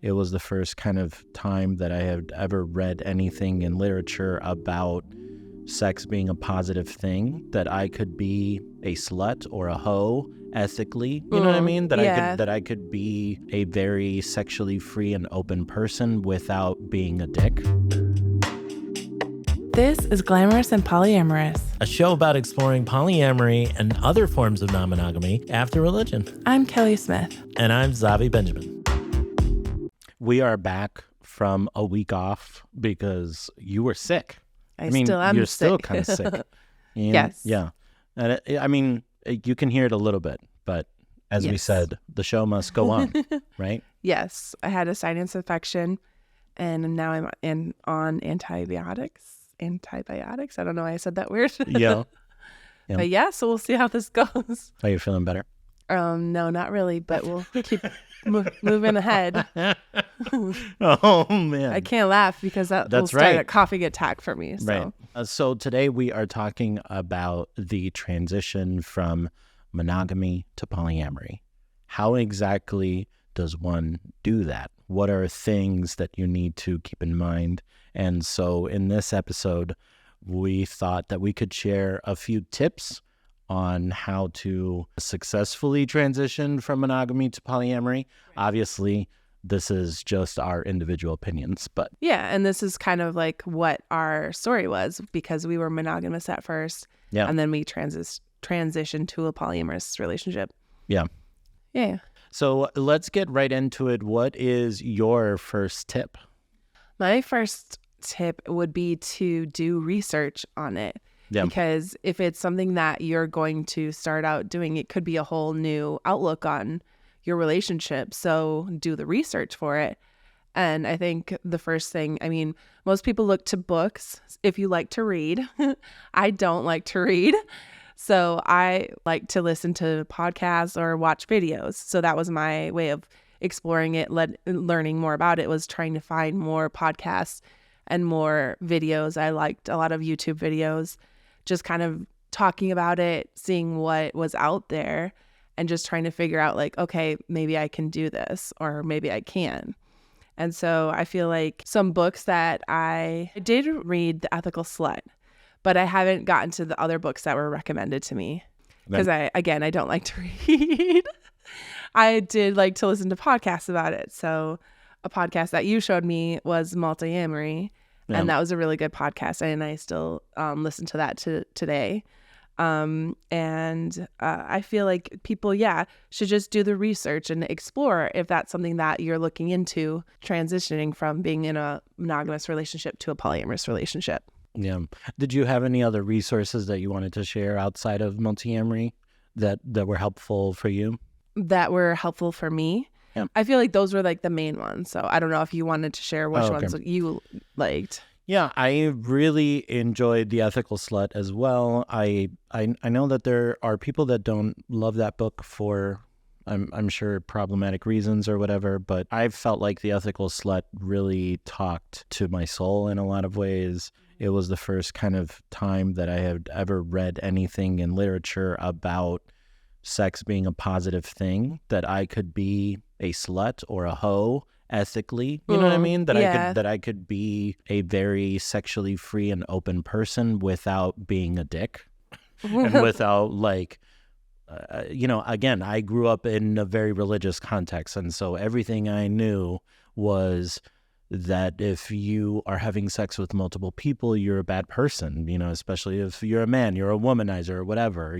It was the first kind of time that I had ever read anything in literature about sex being a positive thing, that I could be a slut or a hoe ethically, you know what I mean? That I could be a very sexually free and open person without being a dick. This is Glamorous and Polyamorous, a show about exploring polyamory and other forms of non-monogamy after religion. I'm Kelly Smith. And I'm Zavi Benjamin. We are back from a week off because you were sick. I mean, still am you're sick. Still kind of sick. Yes. Yeah. And you can hear it a little bit, but as we said, the show must go on, right? Yes. I had a sinus infection and now I'm on antibiotics. I don't know why I said that weird. Yeah. But yeah, so we'll see how this goes. Are you feeling better? No, not really, but we'll keep moving ahead. Oh, man. I can't laugh because that will start a coughing attack for me. So. Right. So today we are talking about the transition from monogamy to polyamory. How exactly does one do that? What are things that you need to keep in mind? And so in this episode, we thought that we could share a few tips on how to successfully transition from monogamy to polyamory. Right. Obviously, this is just our individual opinions, but... Yeah, and this is kind of like what our story was, because we were monogamous at first, and then we transitioned to a polyamorous relationship. Yeah. Yeah. So let's get right into it. What is your first tip? My first tip would be to do research on it. Yeah. Because if it's something that you're going to start out doing, it could be a whole new outlook on your relationship. So do the research for it. And I think the first thing, most people look to books if you like to read. I don't like to read. So I like to listen to podcasts or watch videos. So that was my way of exploring it, learning more about it, was trying to find more podcasts and more videos. I liked a lot of YouTube videos, just kind of talking about it, seeing what was out there, and just trying to figure out like, okay, maybe I can do this, or maybe I can. And so I feel like some books that I did read, The Ethical Slut, but I haven't gotten to the other books that were recommended to me because I don't like to read. I did like to listen to podcasts about it. So a podcast that you showed me was Multiamory. Yeah. And that was a really good podcast. And I still listen to that today. And I feel like people, should just do the research and explore if that's something that you're looking into, transitioning from being in a monogamous relationship to a polyamorous relationship. Yeah. Did you have any other resources that you wanted to share outside of Multiamory that were helpful for you? That were helpful for me? Yeah. I feel like those were like the main ones. So I don't know if you wanted to share which ones you liked. Yeah, I really enjoyed The Ethical Slut as well. I know that there are people that don't love that book for, I'm sure, problematic reasons or whatever, but I felt like The Ethical Slut really talked to my soul in a lot of ways. It was the first kind of time that I had ever read anything in literature about sex being a positive thing, that I could be a slut or a hoe ethically, you know what I mean? That I could be a very sexually free and open person without being a dick and without again, I grew up in a very religious context, and so everything I knew was that if you are having sex with multiple people, you're a bad person, especially if you're a man, you're a womanizer or whatever,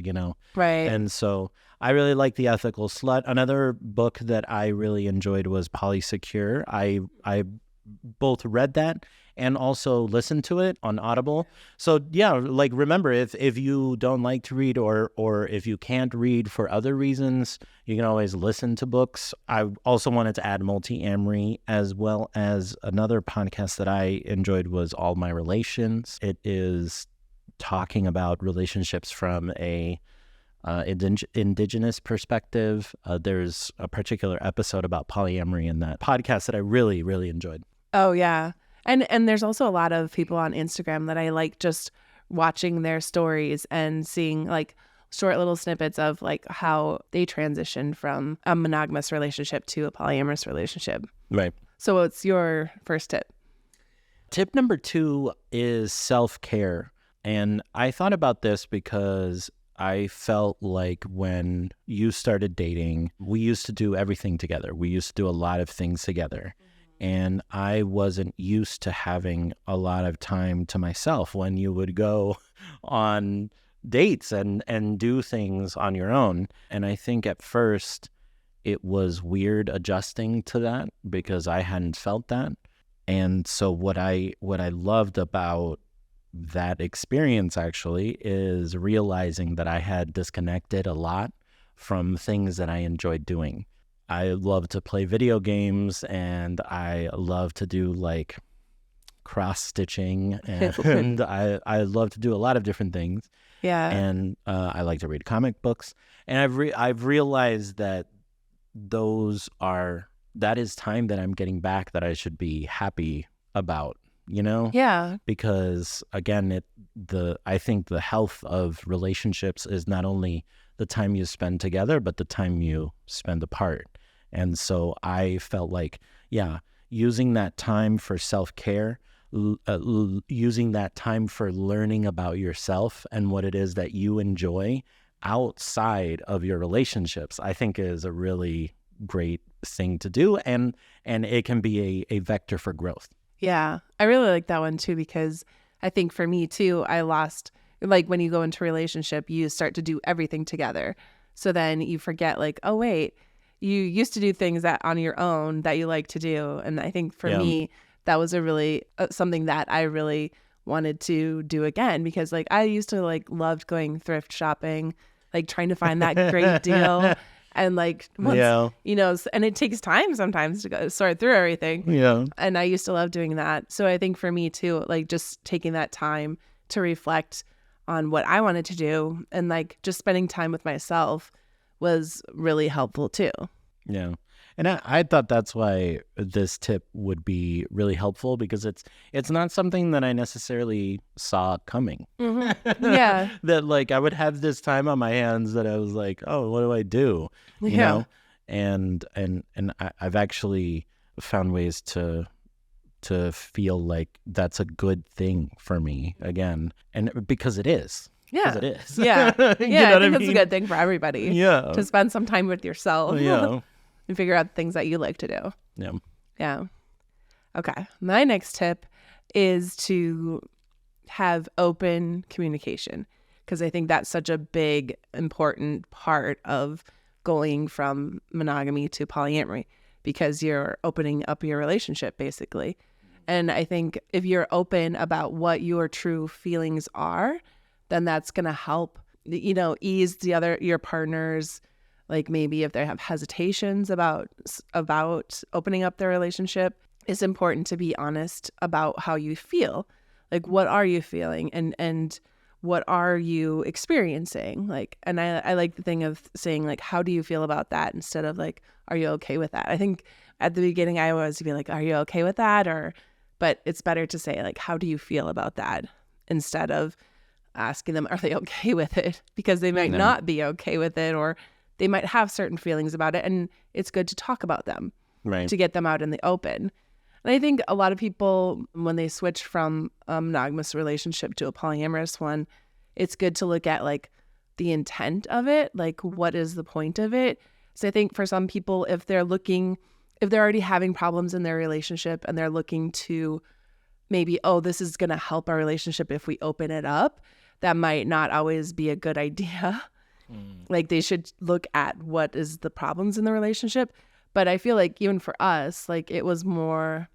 Right. And so I really like The Ethical Slut. Another book that I really enjoyed was Polysecure. I both read that and also listened to it on Audible. So remember, if you don't like to read or if you can't read for other reasons, you can always listen to books. I also wanted to add Multiamory, as well as another podcast that I enjoyed was All My Relations. It is talking about relationships from a indigenous perspective. There's a particular episode about polyamory in that podcast that I really, really enjoyed. Oh, yeah. And there's also a lot of people on Instagram that I like just watching their stories and seeing like short little snippets of like how they transitioned from a monogamous relationship to a polyamorous relationship. Right. So what's your first tip? Tip number 2 is self-care. And I thought about this because I felt like when you started dating, we used to do everything together. We used to do a lot of things together. And I wasn't used to having a lot of time to myself when you would go on dates and do things on your own. And I think at first it was weird adjusting to that because I hadn't felt that. And so what I loved about that experience actually is realizing that I had disconnected a lot from things that I enjoyed doing. I love to play video games, and I love to do like cross stitching, and I love to do a lot of different things. Yeah. And I like to read comic books, and I've realized that that is time that I'm getting back that I should be happy about, you know? Yeah. Because again, I think the health of relationships is not only the time you spend together, but the time you spend apart. And so I felt like, using that time for self-care, using that time for learning about yourself and what it is that you enjoy outside of your relationships, I think is a really great thing to do. And it can be a vector for growth. Yeah. I really like that one too, because I think for me too, I lost, like when you go into a relationship, you start to do everything together. So then you forget like, oh wait, you used to do things that on your own that you like to do. And I think for me, that was a really something that I really wanted to do again, because like I used to like loved going thrift shopping, like trying to find that great deal. And like, once, you know, and it takes time sometimes to go sort through everything. Yeah. And I used to love doing that. So I think for me too, like just taking that time to reflect on what I wanted to do and like just spending time with myself was really helpful too. Yeah. And I thought that's why this tip would be really helpful, because it's not something that I necessarily saw coming. Mm-hmm. Yeah. That like I would have this time on my hands that I was like, oh, what do I do? You know? And I've actually found ways to feel like that's a good thing for me again. And because it is. Yeah. It is. Yeah. Yeah. I think it's a good thing for everybody. Yeah. To spend some time with yourself. Yeah. And figure out things that you like to do. Yeah. Yeah. Okay. My next tip is to have open communication, because I think that's such a big, important part of going from monogamy to polyamory, because you're opening up your relationship basically. And I think if you're open about what your true feelings are, then that's going to help, you know, ease your partner's, like maybe if they have hesitations about opening up their relationship. It's important to be honest about how you feel. Like, what are you feeling and what are you experiencing? Like, and I like the thing of saying like, how do you feel about that, instead of like, are you okay with that? I think at the beginning I always be like, are you okay with that? But it's better to say like, how do you feel about that, instead of asking them, are they okay with it? Because they might not be okay with it, or they might have certain feelings about it, and it's good to talk about them, right, to get them out in the open. And I think a lot of people, when they switch from a monogamous relationship to a polyamorous one, it's good to look at like the intent of it, like what is the point of it. So I think for some people, if they're already having problems in their relationship and they're looking to maybe, oh, this is going to help our relationship if we open it up, that might not always be a good idea. Like they should look at what is the problems in the relationship. But I feel like even for us, like it was more.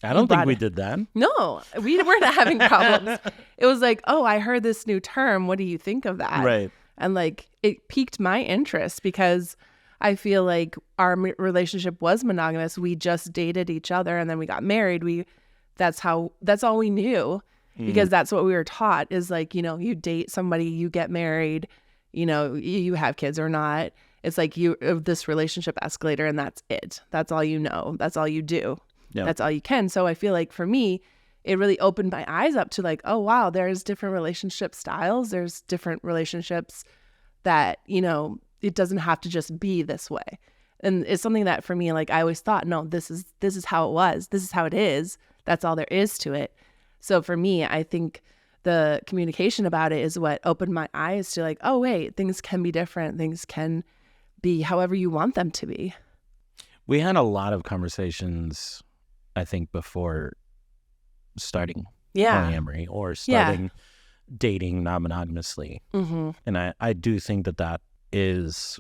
I don't think we did that. No, we weren't having problems. It was like, oh, I heard this new term. What do you think of that? Right. And like it piqued my interest, because I feel like our relationship was monogamous. We just dated each other and then we got married. That's all we knew, because that's what we were taught is like, you know, you date somebody, you get married, you know, you have kids or not. It's like this relationship escalator, and that's it. That's all you know. That's all you do. Yep. That's all you can. So I feel like for me, it really opened my eyes up to like, oh, wow, there's different relationship styles. There's different relationships that, it doesn't have to just be this way. And it's something that for me, like I always thought, no, this is how it was. This is how it is. That's all there is to it. So for me, I think the communication about it is what opened my eyes to like, oh, wait, things can be different. Things can be however you want them to be. We had a lot of conversations, I think, before starting polyamory or starting dating non-monogamously. Mm-hmm. And I do think that is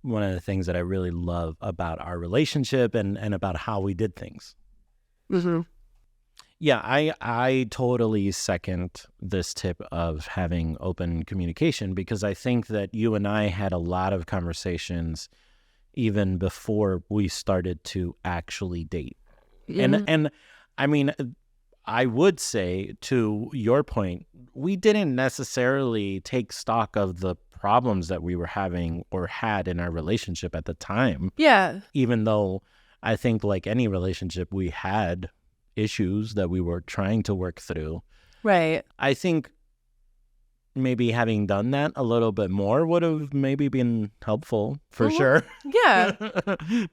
one of the things that I really love about our relationship and about how we did things. Mm-hmm. Yeah, I totally second this tip of having open communication, because I think that you and I had a lot of conversations even before we started to actually date. Mm-hmm. And I mean, I would say, to your point, we didn't necessarily take stock of the problems that we were having or had in our relationship at the time. Yeah. Even though I think, like any relationship, we had issues that we were trying to work through. Right. I think maybe having done that a little bit more would have maybe been helpful for sure. Yeah.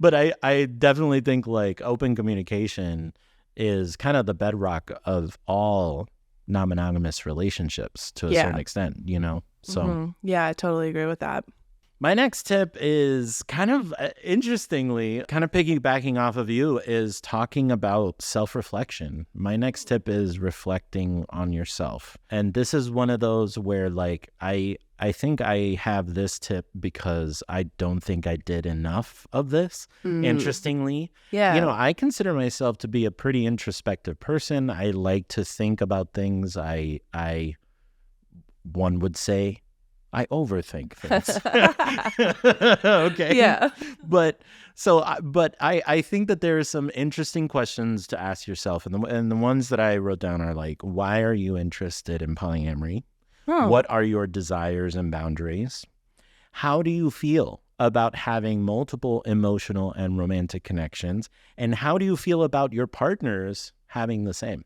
But I definitely think like open communication is kind of the bedrock of all non-monogamous relationships to a certain extent, So Mm-hmm. Yeah, I totally agree with that. my next tip is kind of interestingly, kind of piggybacking off of you, is talking about self-reflection. My next tip is reflecting on yourself. And this is one of those where like I think I have this tip because I don't think I did enough of this. Interestingly. Yeah. I consider myself to be a pretty introspective person. I like to think about things. One would say I overthink things. Okay. Yeah. But I think that there are some interesting questions to ask yourself. And the ones that I wrote down are like, why are you interested in polyamory? Oh. What are your desires and boundaries? How do you feel about having multiple emotional and romantic connections? And how do you feel about your partners having the same?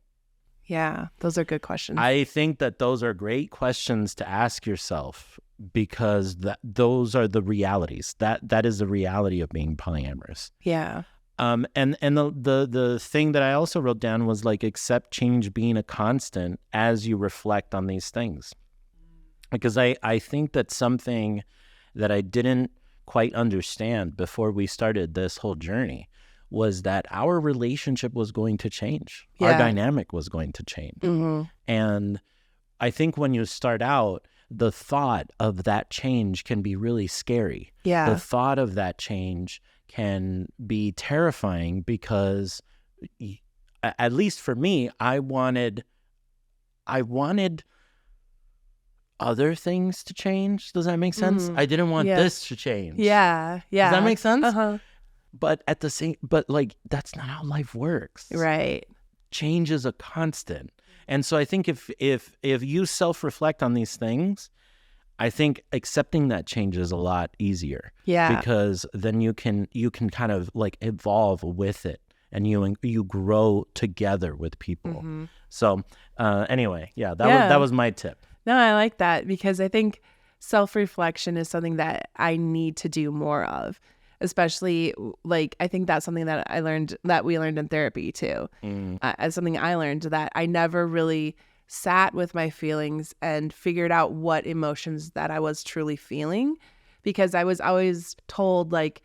Yeah, those are good questions. I think that those are great questions to ask yourself, because those are the realities. That is the reality of being polyamorous. Yeah. And the thing that I also wrote down was like, accept change being a constant as you reflect on these things. Because I think that something that I didn't quite understand before we started this whole journey was that our relationship was going to change. Yeah. Our dynamic was going to change. Mm-hmm. And I think when you start out, the thought of that change can be really scary. Yeah. The thought of that change can be terrifying, because at least for me, I wanted other things to change. Does that make sense? I didn't want this to change. Yeah. Yeah. Does that make sense? Uh-huh. But like, that's not how life works. Right. Change is a constant. And so I think if you self-reflect on these things, I think accepting that change is a lot easier. Yeah. Because then you can kind of like evolve with it, and you grow together with people. Mm-hmm. So anyway, that was my tip. No, I like that, because I think self-reflection is something that I need to do more of. Especially, like, I think that's something that we learned in therapy too. As something I learned, that I never really sat with my feelings and figured out what emotions that I was truly feeling, because I was always told like,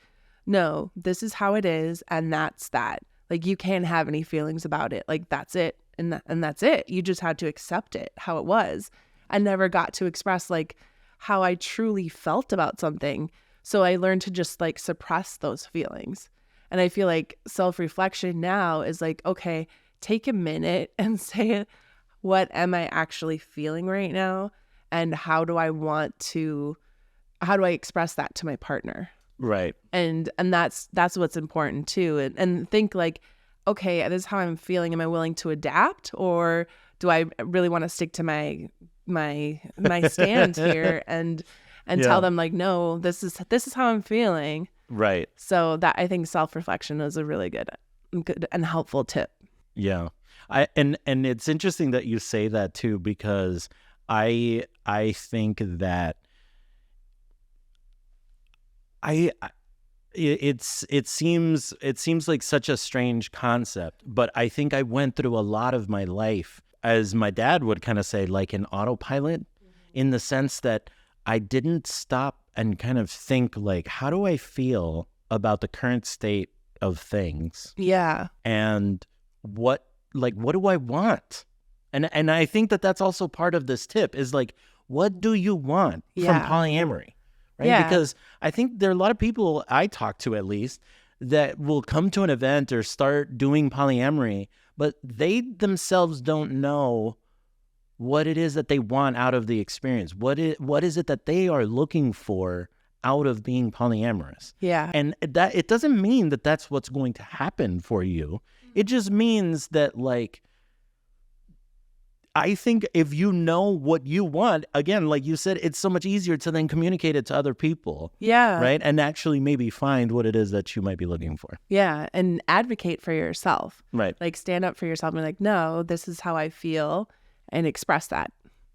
no, this is how it is, and that's that. Like, you can't have any feelings about it. Like, that's it, and that's it. You just had to accept it how it was. I never got to express like how I truly felt about something. So I learned to just like suppress those feelings. And I feel like self-reflection now is like, okay, take a minute and say, what am I actually feeling right now? And how do I express that to my partner? Right. And that's what's important too. And think like, okay, this is how I'm feeling. Am I willing to adapt, or do I really want to stick to my stand here and tell them like, no, this is how I'm feeling. Right. So that, I think self-reflection is a really good and helpful tip. Yeah. And it's interesting that you say that too, because I think that it seems like such a strange concept, but I think I went through a lot of my life, as my dad would kind of say, like an autopilot, in the sense that I didn't stop and kind of think like, how do I feel about the current state of things? Yeah. And what do I want? And I think that's also part of this tip is like, what do you want from polyamory? Right? Yeah. Because I think there are a lot of people I talk to, at least, that will come to an event or start doing polyamory, but they themselves don't know what it is that they want out of the experience. What is it that they are looking for out of being polyamorous? Yeah. And that it doesn't mean that that's what's going to happen for you. It just means that, like, I think if you know what you want, again, like you said, it's so much easier to then communicate it to other people. Yeah. Right? And actually maybe find what it is that you might be looking for. Yeah. And advocate for yourself. Right. Like stand up for yourself and be like, no, this is how I feel, and express that.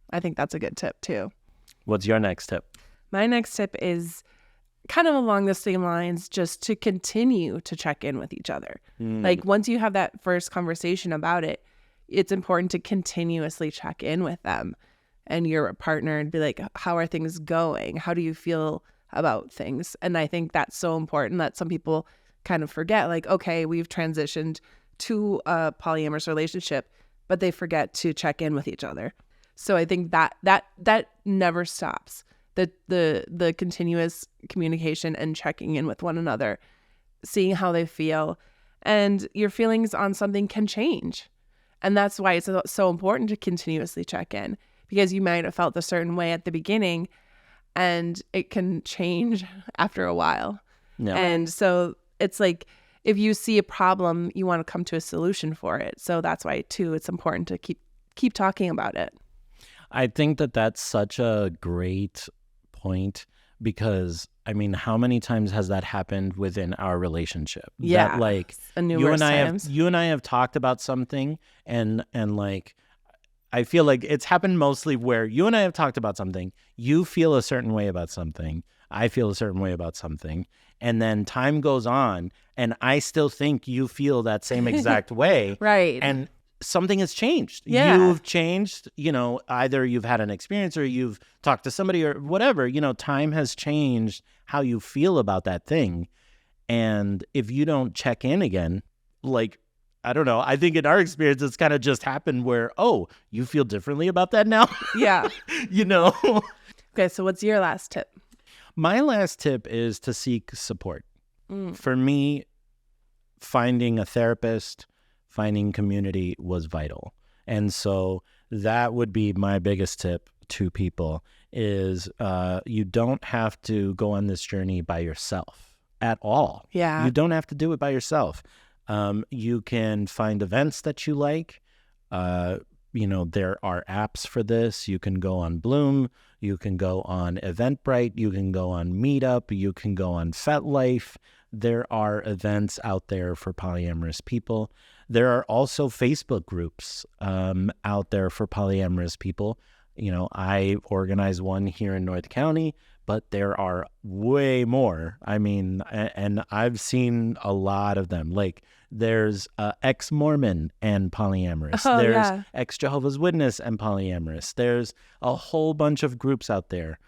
I think that's a good tip too. What's your next tip? My next tip is kind of along the same lines, just to continue to check in with each other. Like once you have that first conversation about it, it's important to continuously check in with them and your partner and be like, how are things going? How do you feel about things? And I think that's so important that some people kind of forget, like, okay, we've transitioned to a polyamorous relationship, but they forget to check in with each other. So I think that never stops. The continuous communication and checking in with one another, seeing how they feel, and your feelings on something can change. And that's why it's so important to continuously check in, because you might have felt a certain way at the beginning and it can change after a while. Yeah. And so it's like, if you see a problem, you want to come to a solution for it. So that's why too, it's important to keep talking about it. I think that's such a great point, because I mean, how many times has that happened within our relationship? Yeah, that, like, you and I have talked about something, and like, I feel like it's happened mostly where you and I have talked about something. You feel a certain way about something. I feel a certain way about something, and then time goes on, and I still think you feel that same exact way, right? And something has changed. Yeah. You've changed, either you've had an experience or you've talked to somebody or whatever, time has changed how you feel about that thing. And if you don't check in again, like, I don't know, I think in our experience, it's kind of just happened where, oh, you feel differently about that now? Yeah. Okay, so what's your last tip? My last tip is to seek support. For me, finding a therapist, finding community was vital. And so that would be my biggest tip to people is you don't have to go on this journey by yourself at all. Yeah. You don't have to do it by yourself. You can find events that you like. There are apps for this. You can go on Bloom. You can go on Eventbrite. You can go on Meetup. You can go on FetLife. There are events out there for polyamorous people. There are also Facebook groups out there for polyamorous people. I organize one here in North County, but there are way more. I mean, and I've seen a lot of them. Like, there's ex-Mormon and polyamorous. There's ex-Jehovah's Witness and polyamorous. There's a whole bunch of groups out there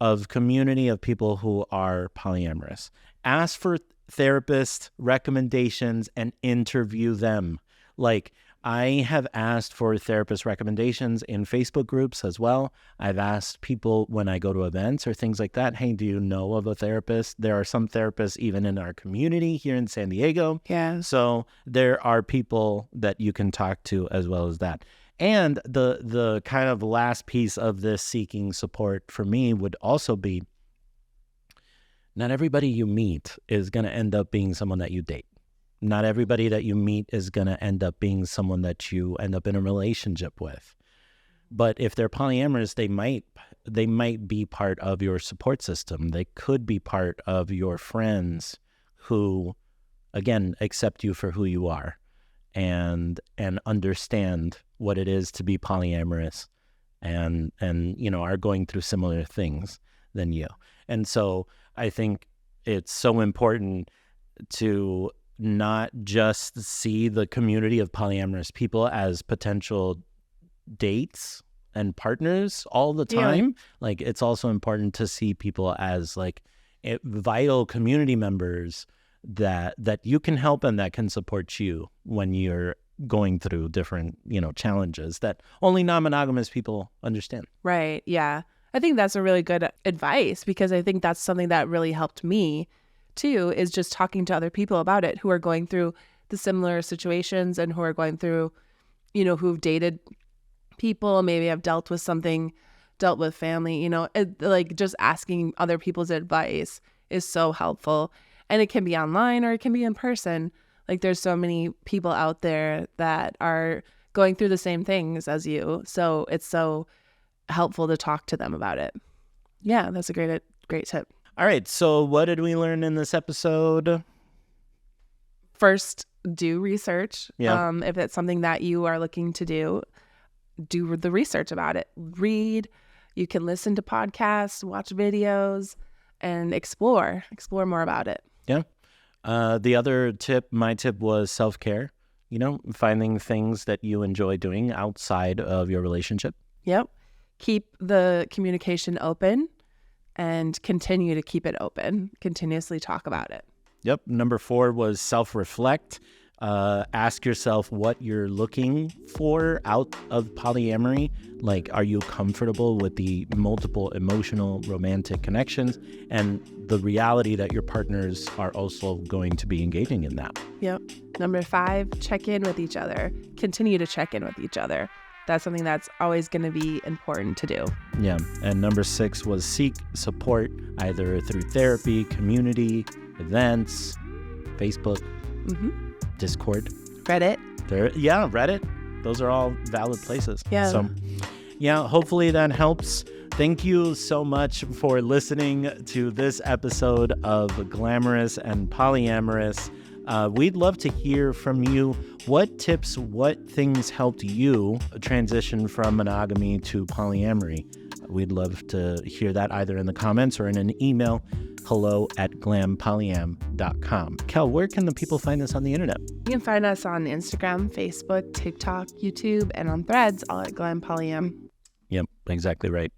of community of people who are polyamorous. Ask for therapist recommendations and interview them. Like, I have asked for therapist recommendations in Facebook groups as well. I've asked people when I go to events or things like that, hey, do you know of a therapist? There are some therapists even in our community here in San Diego. Yeah. So there are people that you can talk to as well as that. And the kind of last piece of this seeking support for me would also be, not everybody you meet is going to end up being someone that you date. Not everybody that you meet is going to end up being someone that you end up in a relationship with. But if they're polyamorous, they might be part of your support system. They could be part of your friends who, again, accept you for who you are and understand what it is to be polyamorous and are going through similar things than you. And so I think it's so important to not just see the community of polyamorous people as potential dates and partners all the time. Like, it's also important to see people as like vital community members that you can help and that can support you when you're going through different, challenges that only non-monogamous people understand. Right. Yeah. I think that's a really good advice, because I think that's something that really helped me too, is just talking to other people about it who are going through the similar situations and who are going through, who've dated people, maybe have dealt with family, like just asking other people's advice is so helpful. And it can be online or it can be in person. Like, there's so many people out there that are going through the same things as you. So it's so helpful to talk to them about it. Yeah, that's a great tip. All right. So what did we learn in this episode? First, do research. Yeah. If it's something that you are looking to do the research about it. Read. You can listen to podcasts, watch videos, and explore more about it. Yeah. The other tip, my tip, was self-care. Finding things that you enjoy doing outside of your relationship. Yep. Keep the communication open and continue to keep it open. Continuously talk about it. Yep. Number 4 was self-reflect. Ask yourself what you're looking for out of polyamory. Like, are you comfortable with the multiple emotional, romantic connections and the reality that your partners are also going to be engaging in that? Yep. Number 5, check in with each other. Continue to check in with each other. That's something that's always going to be important to do. Yeah. And number 6 was seek support either through therapy, community, events, Facebook, Discord, Reddit. Reddit. Those are all valid places. Yeah. So, hopefully that helps. Thank you so much for listening to this episode of Glamorous and Polyamorous. We'd love to hear from you. What tips, what things helped you transition from monogamy to polyamory? We'd love to hear that either in the comments or in an email, hello@glampolyam.com. Kel, where can the people find us on the internet? You can find us on Instagram, Facebook, TikTok, YouTube, and on Threads, all at Glam Polyam. Yep, exactly right.